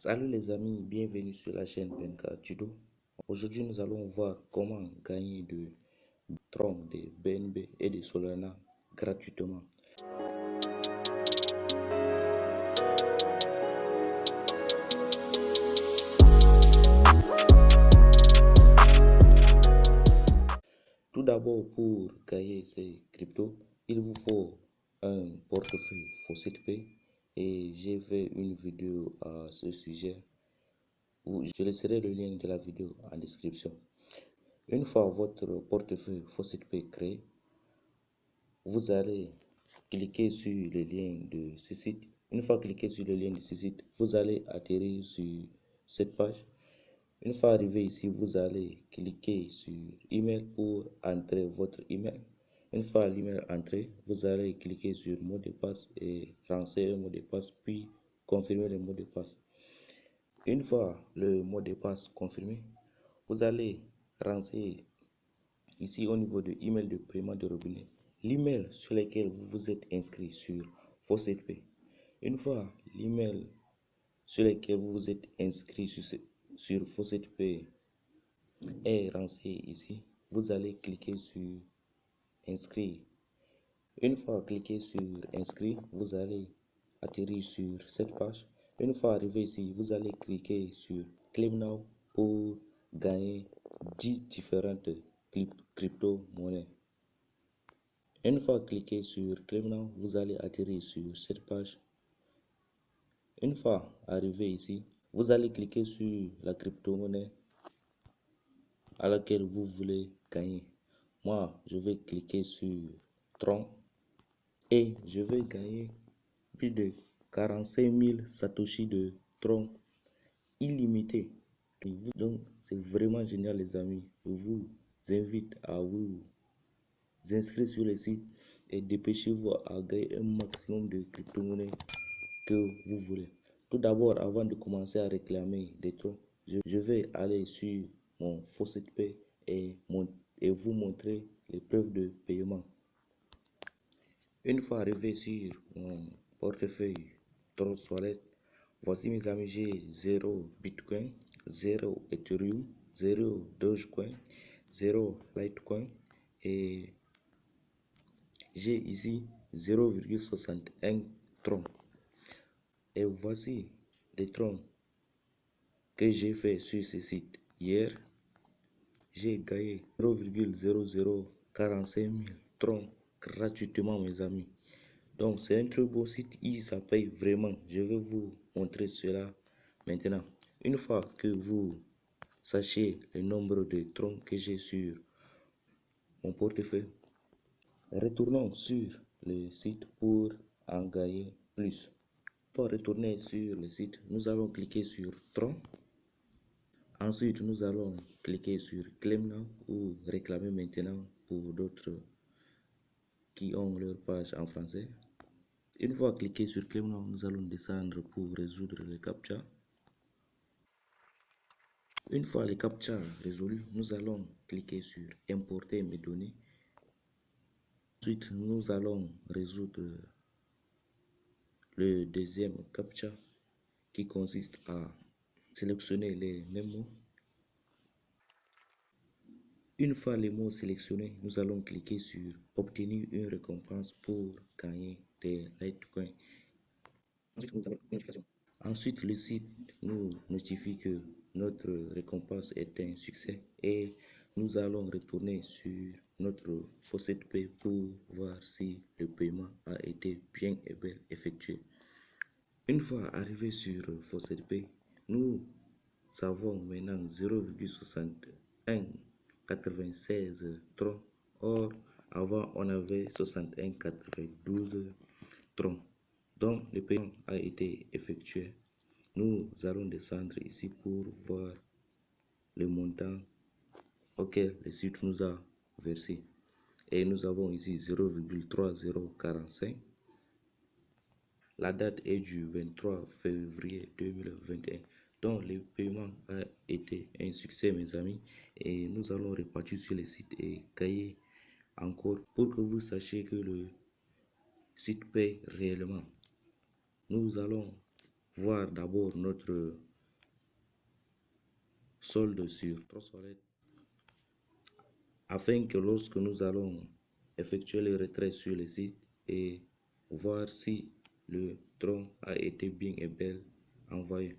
Salut les amis, bienvenue sur la chaîne BNK Tuto. Aujourd'hui, nous allons voir comment gagner de Tron, de BNB et de Solana gratuitement. Tout d'abord, pour gagner ces cryptos, il vous faut un portefeuille Faucet Pay et j'ai fait une vidéo à ce sujet. Je laisserai le lien de la vidéo en description. Une fois votre portefeuille Faucet Pay créé, vous allez cliquer sur le lien de ce site. Une fois cliqué sur le lien de ce site, vous allez atterrir sur cette page. Une fois arrivé ici, vous allez cliquer sur email pour entrer votre email. Une fois l'email entré, vous allez cliquer sur mot de passe et lancer un mot de passe, puis confirmer le mot de passe. Une fois le mot de passe confirmé, vous allez lancer ici au niveau de email de paiement de robinet l'email sur lequel vous vous êtes inscrit sur Faucet Pay. Une fois l'email sur lequel vous vous êtes inscrit sur Faucet Pay est renseigné ici, vous allez cliquer sur inscrire. Une fois cliqué sur inscrire, vous allez atterrir sur cette page. Une fois arrivé ici, vous allez cliquer sur Claim Now pour gagner 10 différentes crypto-monnaies. Une fois cliqué sur Claim Now, vous allez atterrir sur cette page. Une fois arrivé ici, vous allez cliquer sur la crypto-monnaie à laquelle vous voulez gagner. Moi, je vais cliquer sur Tron et je vais gagner plus de 45 000 Satoshi de Tron illimité. Donc, c'est vraiment génial les amis. Je vous invite à vous inscrire sur le site et dépêchez-vous à gagner un maximum de crypto-monnaies que vous voulez. Tout d'abord, avant de commencer à réclamer des Tron, je vais aller sur mon Faucet Pay et vous montrer les preuves de paiement. Une fois arrivé sur mon portefeuille Tron Wallet, voici mes amis, j'ai 0 Bitcoin, 0 Ethereum, 0 Dogecoin, 0 Litecoin et j'ai ici 0,61 Tron. Et voici les Tron que j'ai fait sur ce site hier. J'ai gagné 0,0045 000 Tron gratuitement mes amis. Donc c'est un très beau site et ça paye vraiment. Je vais vous montrer cela maintenant. Une fois que vous sachez le nombre de Tron que j'ai sur mon portefeuille, retournons sur le site pour en gagner plus. Pour retourner sur le site, nous allons cliquer sur Tron. Ensuite, nous allons cliquer sur Claim Now ou réclamer maintenant pour d'autres qui ont leur page en français. Une fois cliqué sur Claim Now, nous allons descendre pour résoudre les captcha. Une fois les captcha résolus, nous allons cliquer sur Importer mes données. Ensuite, nous allons résoudre le deuxième captcha qui consiste à sélectionner les mêmes mots. Une fois les mots sélectionnés, nous allons cliquer sur Obtenir une récompense pour gagner des Litecoin. Ensuite, nous avons une notification. Ensuite, le site nous notifie que notre récompense est un succès et nous allons retourner sur notre Faucet Pay pour voir si le paiement a été bien et bien effectué. Une fois arrivé sur Faucet Pay, nous avons maintenant 0,6196 Tron. Or, avant, on avait 61,92 Tron. Donc, le paiement a été effectué. Nous allons descendre ici pour voir le montant auquel le site nous a versé. Et nous avons ici 0,3045. La date est du 23 février 2021. Donc, le paiement a été un succès, mes amis. Et nous allons repartir sur le site et gagner encore pour que vous sachiez que le site paye réellement. Nous allons voir d'abord notre solde sur Trustwallet afin que lorsque nous allons effectuer le retrait sur le site et voir si le tron a été bien et bel envoyé.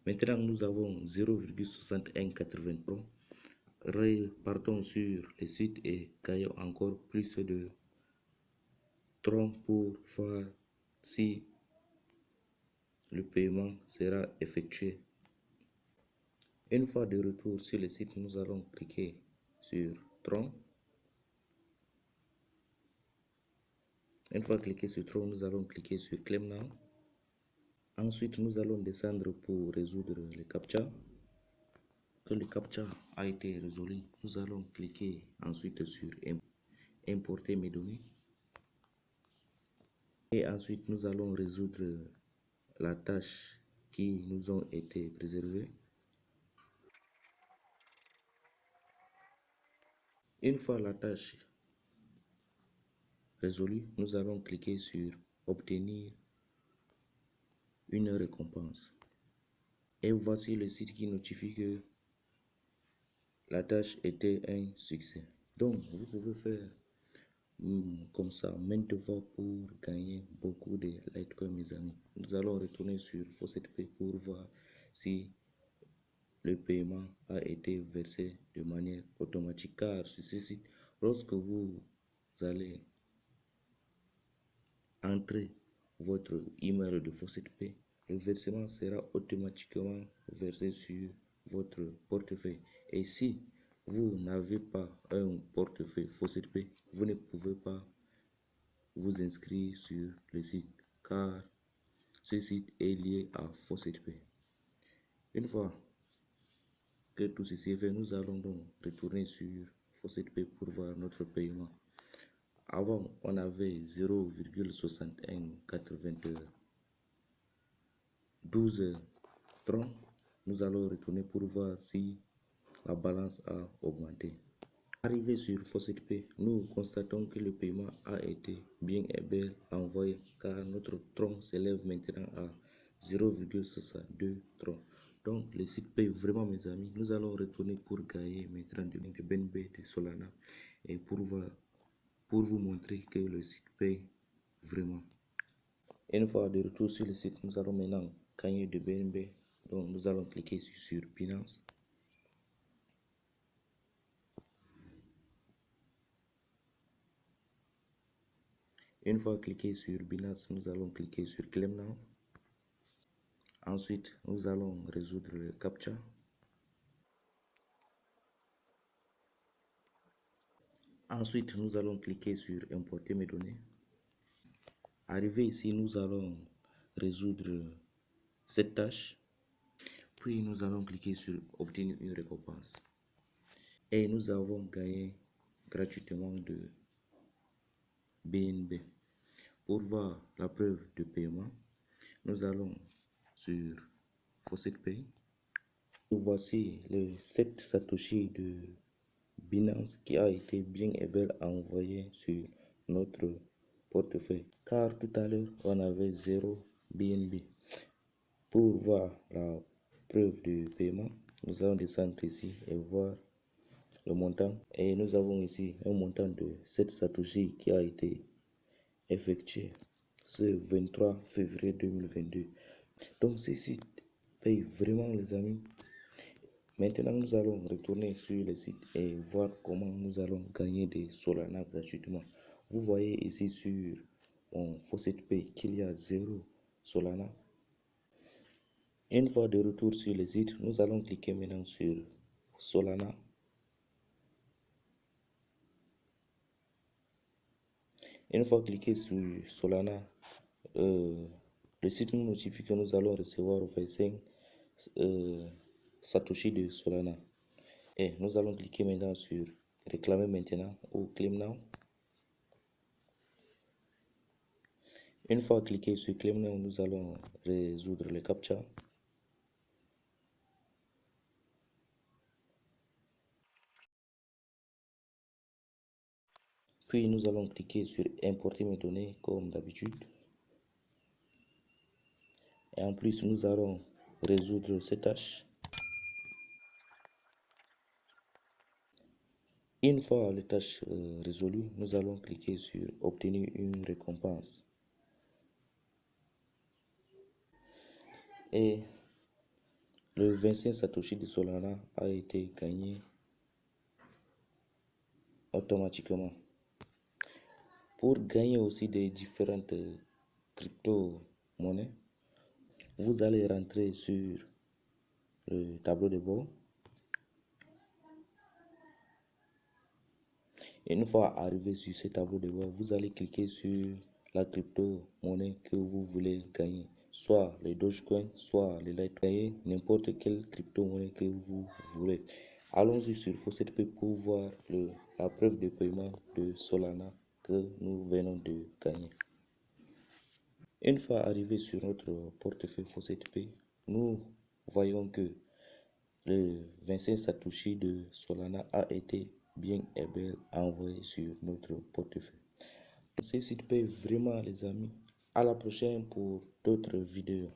Maintenant, nous avons 0,6180 Pro. Repartons sur le site et gagnons encore plus de tron pour voir si le paiement sera effectué. Une fois de retour sur le site, nous allons cliquer sur Tron. Une fois cliqué sur Tron, nous allons cliquer sur Claim Now. Ensuite, nous allons descendre pour résoudre le CAPTCHA. Que le CAPTCHA a été résolu, nous allons cliquer ensuite sur Importer mes données. Et ensuite, nous allons résoudre la tâche qui nous ont été préservées. Une fois la tâche résolue, nous allons cliquer sur Obtenir une récompense. Et voici le site qui notifie que la tâche était un succès. Donc, vous pouvez faire comme ça maintes fois pour gagner beaucoup de Litecoin, mes amis. Nous allons retourner sur FaucetPay pour voir si le paiement a été versé de manière automatique, car sur ce site, lorsque vous allez entrer votre email de FaucetPay, le versement sera automatiquement versé sur votre portefeuille. Et si vous n'avez pas un portefeuille FaucetPay, vous ne pouvez pas vous inscrire sur le site, car ce site est lié à FaucetPay. Une fois que tout ceci est fait, nous allons donc retourner sur FaucetPay pour voir notre paiement. Avant, on avait 0,6192 tron. Nous allons retourner pour voir si la balance a augmenté. Arrivé sur FaucetPay, nous constatons que le paiement a été bien et bien envoyé, car notre tron s'élève maintenant à 0,62 tron. Donc le site paye vraiment, mes amis. Nous allons retourner pour gagner maintenant de BNB, de Solana, et pour vous montrer que le site paye vraiment. Une fois de retour sur le site, nous allons maintenant gagner de BNB. Donc nous allons cliquer sur Binance. Une fois cliqué sur Binance, nous allons cliquer sur Claim Now. Ensuite, nous allons résoudre le CAPTCHA. Ensuite, nous allons cliquer sur Importer mes données. Arrivé ici, nous allons résoudre cette tâche. Puis, nous allons cliquer sur Obtenir une récompense. Et nous avons gagné gratuitement de BNB. Pour voir la preuve de paiement, nous allons sur FaucetPay. Voici les 7 Satoshi de Binance qui a été bien et bien envoyé sur notre portefeuille, car tout à l'heure on avait 0 BNB. Pour voir la preuve de paiement, nous allons descendre ici et voir le montant, et nous avons ici un montant de 7 Satoshi qui a été effectué ce 23 février 2022. Donc ce site paye vraiment, les amis. Maintenant, nous allons retourner sur le site et voir comment nous allons gagner des Solana gratuitement. Vous voyez ici sur mon FaucetPay qu'il y a 0 Solana. Une fois de retour sur le site, nous allons cliquer maintenant sur Solana. Une fois cliqué sur Solana, le site nous notifie que nous allons recevoir 25 Satoshi de Solana. Et nous allons cliquer maintenant sur Réclamer maintenant ou Claim Now. Une fois cliqué sur Claim Now, nous allons résoudre le CAPTCHA. Puis nous allons cliquer sur Importer mes données comme d'habitude. Et en plus, nous allons résoudre cette tâche. Une fois les tâches résolues, nous allons cliquer sur obtenir une récompense. Et le 25 Satoshi de Solana a été gagné automatiquement. Pour gagner aussi des différentes crypto-monnaies, vous allez rentrer sur le tableau de bord. Et une fois arrivé sur ce tableau de bord, vous allez cliquer sur la crypto-monnaie que vous voulez gagner, soit les Dogecoin, soit les Litecoin, n'importe quelle crypto-monnaie que vous voulez. Allons-y sur FaucetPay pour voir la preuve de paiement de Solana que nous venons de gagner. Une fois arrivé sur notre portefeuille FaucetPay, nous voyons que le 25 Satoshi de Solana a été bien et bien envoyé sur notre portefeuille. Ce site paye vraiment, les amis. À la prochaine pour d'autres vidéos.